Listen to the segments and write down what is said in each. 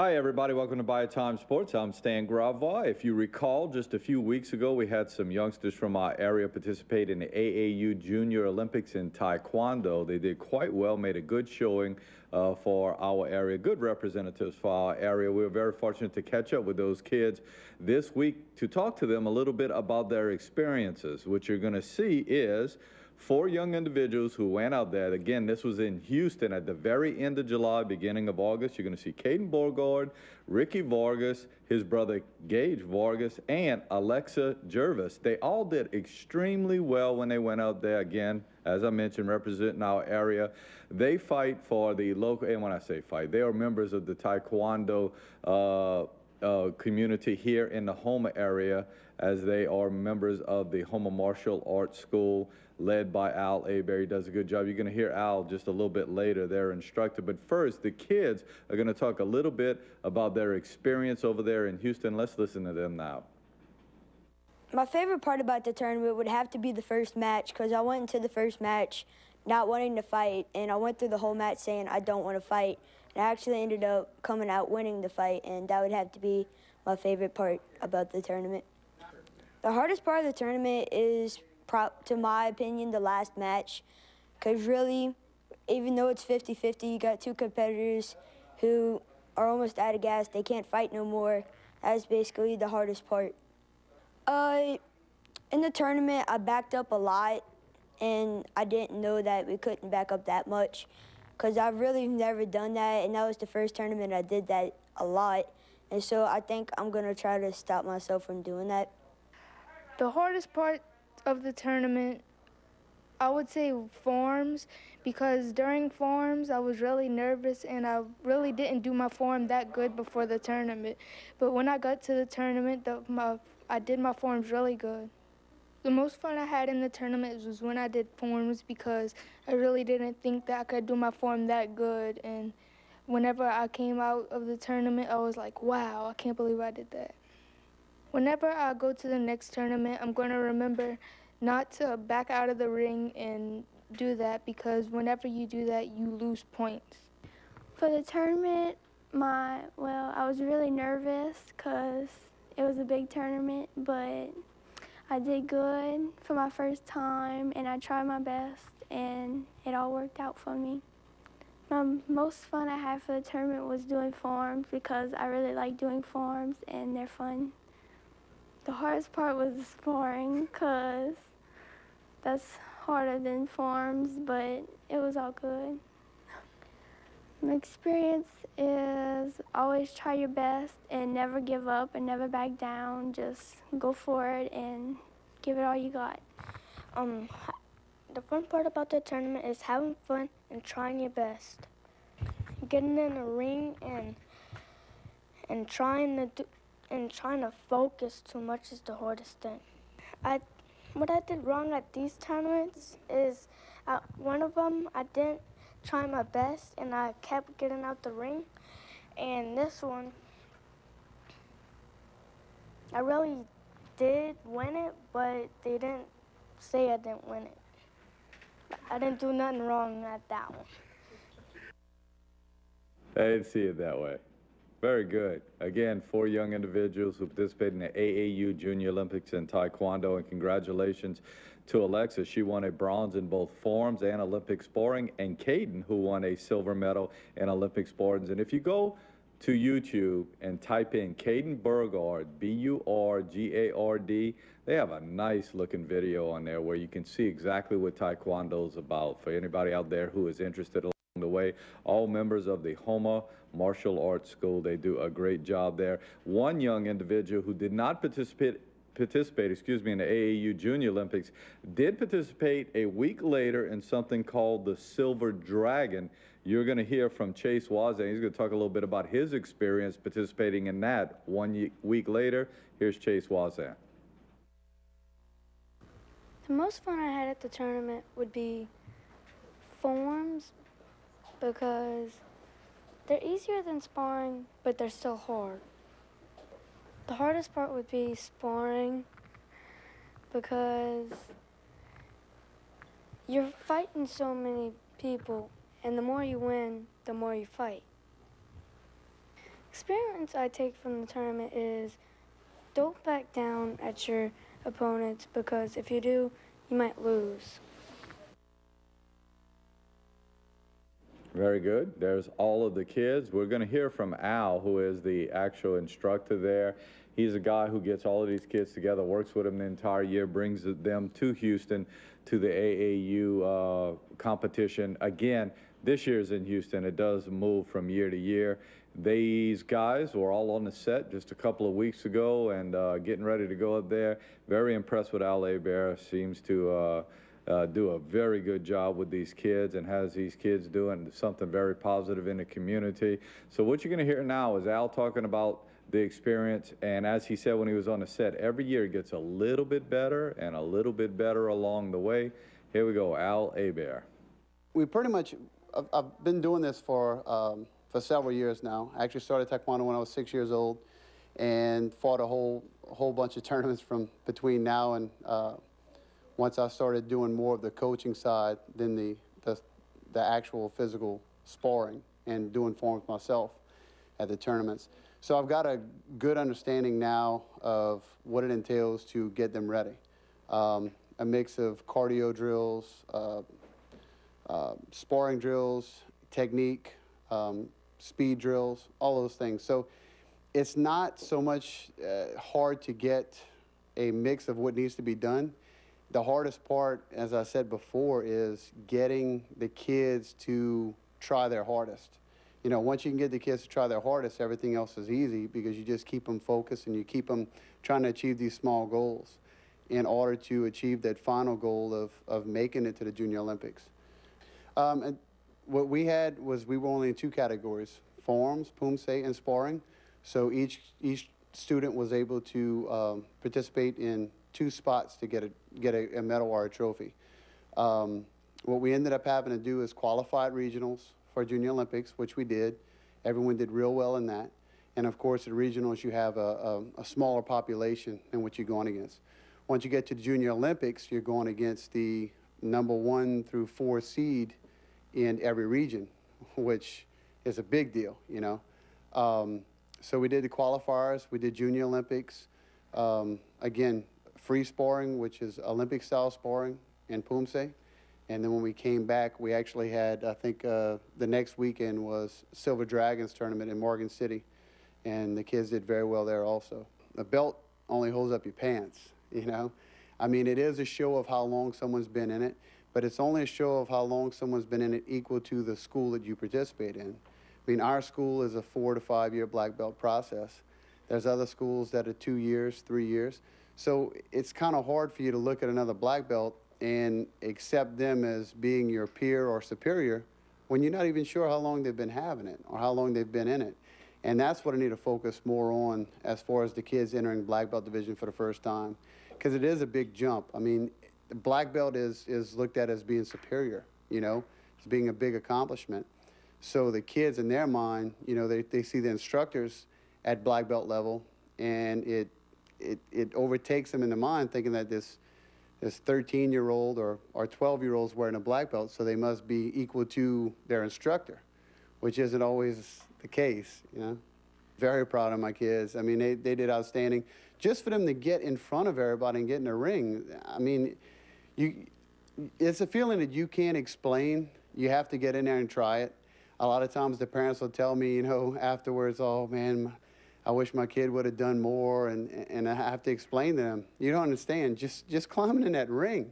Hi, everybody. Welcome to Bayou Sports. I'm Stan Gravois. If you recall, just a few weeks ago, we had some youngsters from our area participate in the AAU Junior Olympics in taekwondo. They did quite well, made a good showing for our area, good representatives for our area. We were very fortunate to catch up with those kids this week to talk to them a little bit about their experiences. What you're going to see is 4 young individuals who went out there. Again, this was in Houston at the very end of July, beginning of August. You're going to see Caden Borgard, Ricky Vargas, his brother Gage Vargas, and Alexa Jervis. They all did extremely well when they went out there. Again, as I mentioned, representing our area. They fight for the local, and when I say fight, they are members of the taekwondo community here in the Houma area, as they are members of the Houma Martial Arts School, led by Al Aberry. Does a good job. You're going to hear Al just a little bit later, their instructor. But first, the kids are going to talk a little bit about their experience over there in Houston. Let's listen to them now. My favorite part about the tournament would have to be the first match, because I went into the first match not wanting to fight, and I went through the whole match saying I don't want to fight. And I actually ended up coming out winning the fight, and that would have to be my favorite part about the tournament. The hardest part of the tournament is, to my opinion, the last match, because really, even though it's 50-50, you got 2 competitors who are almost out of gas. They can't fight no more. That's basically the hardest part. In the tournament, I backed up a lot, and I didn't know that we couldn't back up that much, because I've really never done that, and that was the first tournament I did that a lot. And so I think I'm going to try to stop myself from doing that. The hardest part of the tournament, I would say forms, because during forms I was really nervous and I really didn't do my form that good before the tournament. But when I got to the tournament, I did my forms really good. The most fun I had in the tournament was when I did forms, because I really didn't think that I could do my form that good. And whenever I came out of the tournament, I was like, wow, I can't believe I did that. Whenever I go to the next tournament, I'm going to remember not to back out of the ring and do that, because whenever you do that, you lose points. For the tournament, I was really nervous because it was a big tournament, but I did good for my first time, and I tried my best, and it all worked out for me. The most fun I had for the tournament was doing forms, because I really like doing forms, and they're fun. The hardest part was sparring, because that's harder than forms, but it was all good. My experience is always try your best and never give up and never back down. Just go for it and give it all you got. The fun part about the tournament is having fun and trying your best. Getting in a ring and trying to focus too much is the hardest thing. What I did wrong at these tournaments is, one of them, I didn't try my best and I kept getting out the ring. And this one, I really did win it, but they didn't say I didn't win it. I didn't do nothing wrong at that one. I didn't see it that way. Very good. Again, 4 young individuals who participated in the AAU Junior Olympics in taekwondo, and congratulations to Alexa. She won a bronze in both forms and Olympic sparring, and Caden, who won a silver medal in Olympic sparring. And if you go to YouTube and type in Caden Borgard, B-U-R-G-A-R-D, they have a nice looking video on there where you can see exactly what taekwondo is about. For anybody out there who is interested along the way, all members of the Houma Martial Arts School, they do a great job there. One young individual who did not participate in the AAU Junior Olympics did participate a week later in something called the Silver Dragon. You're going to hear from Chase Wazan. He's going to talk a little bit about his experience participating in that 1 week later. Here's Chase Wazan. The most fun I had at the tournament would be forms, because they're easier than sparring, but they're still hard. The hardest part would be sparring, because you're fighting so many people, and the more you win, the more you fight. experience I take from the tournament is don't back down at your opponents, because if you do, you might lose. Very good. There's all of the kids. We're going to hear from Al, who is the actual instructor there. He's a guy who gets all of these kids together, works with them the entire year, brings them to Houston to the AAU competition. Again, this year's in Houston. It does move from year to year. These guys were all on the set just a couple of weeks ago and getting ready to go up there. Very impressed with Al Hebert. Seems to do a very good job with these kids and has these kids doing something very positive in the community. So what you're going to hear now is Al talking about the experience, and as he said when he was on the set, every year it gets a little bit better and a little bit better along the way. Here we go, Al Hebert. We pretty much, I've been doing this for several years now. I actually started Taekwondo when I was 6 years old and fought a whole bunch of tournaments from between now and once I started doing more of the coaching side than the actual physical sparring and doing forms myself at the tournaments. So I've got a good understanding now of what it entails to get them ready. A mix of cardio drills, sparring drills, technique, speed drills, all those things. So it's not so much hard to get a mix of what needs to be done. The hardest part, as I said before, is getting the kids to try their hardest. You know, once you can get the kids to try their hardest, everything else is easy because you just keep them focused and you keep them trying to achieve these small goals in order to achieve that final goal of making it to the Junior Olympics. And what we had was we were only in 2 categories, forms, poomsae, and sparring. So each student was able to participate in 2 spots to get a medal or a trophy. What we ended up having to do is qualify at regionals for Junior Olympics, which we did. Everyone did real well in that. And of course, at regionals, you have a smaller population in which you're going against. Once you get to the Junior Olympics, you're going against the number 1 through 4 seed in every region, which is a big deal, you know. So we did the qualifiers, we did Junior Olympics. Again, free sparring, which is Olympic-style sparring, and poomsae. And then when we came back, we actually had, I think, the next weekend was Silver Dragons tournament in Morgan City, and the kids did very well there also. The belt only holds up your pants, you know. I mean, it is a show of how long someone's been in it, but it's only a show of how long someone's been in it equal to the school that you participate in. I mean, our school is a 4 to 5 year black belt process. There's other schools that are 2 years, 3 years. So it's kind of hard for you to look at another black belt and accept them as being your peer or superior when you're not even sure how long they've been having it or how long they've been in it. And that's what I need to focus more on as far as the kids entering black belt division for the first time, because it is a big jump. I mean, the black belt is looked at as being superior, you know, as being a big accomplishment. So the kids in their mind, you know, they see the instructors at black belt level, and it overtakes them in the mind thinking that this 13-year-old or 12-year-old's wearing a black belt, so they must be equal to their instructor, which isn't always the case, you know. Very proud of my kids. I mean, they did outstanding. Just for them to get in front of everybody and get in the ring, I mean, it's a feeling that you can't explain. You have to get in there and try it. A lot of times the parents will tell me, you know, afterwards, oh, man, I wish my kid would have done more, and I have to explain to them, you don't understand, just climbing in that ring.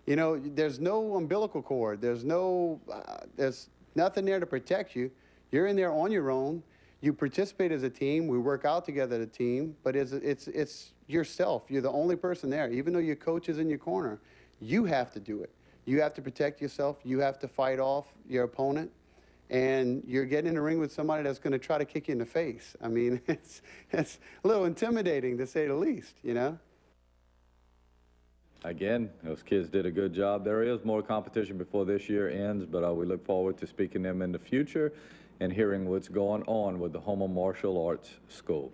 You know, there's no umbilical cord. There's nothing there to protect you. You're in there on your own. You participate as a team. We work out together as a team, but it's yourself. You're the only person there. Even though your coach is in your corner, you have to do it. You have to protect yourself. You have to fight off your opponent. And you're getting in the ring with somebody that's going to try to kick you in the face. I mean, it's a little intimidating, to say the least, you know? Again, those kids did a good job. There is more competition before this year ends, but we look forward to speaking to them in the future and hearing what's going on with the Houma Martial Arts School.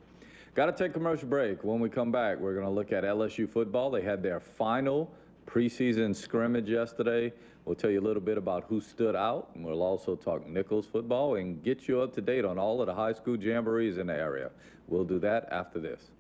Got to take a commercial break. When we come back, we're going to look at LSU football. They had their final preseason scrimmage yesterday. We'll tell you a little bit about who stood out, and we'll also talk Nichols football and get you up to date on all of the high school jamborees in the area. We'll do that after this.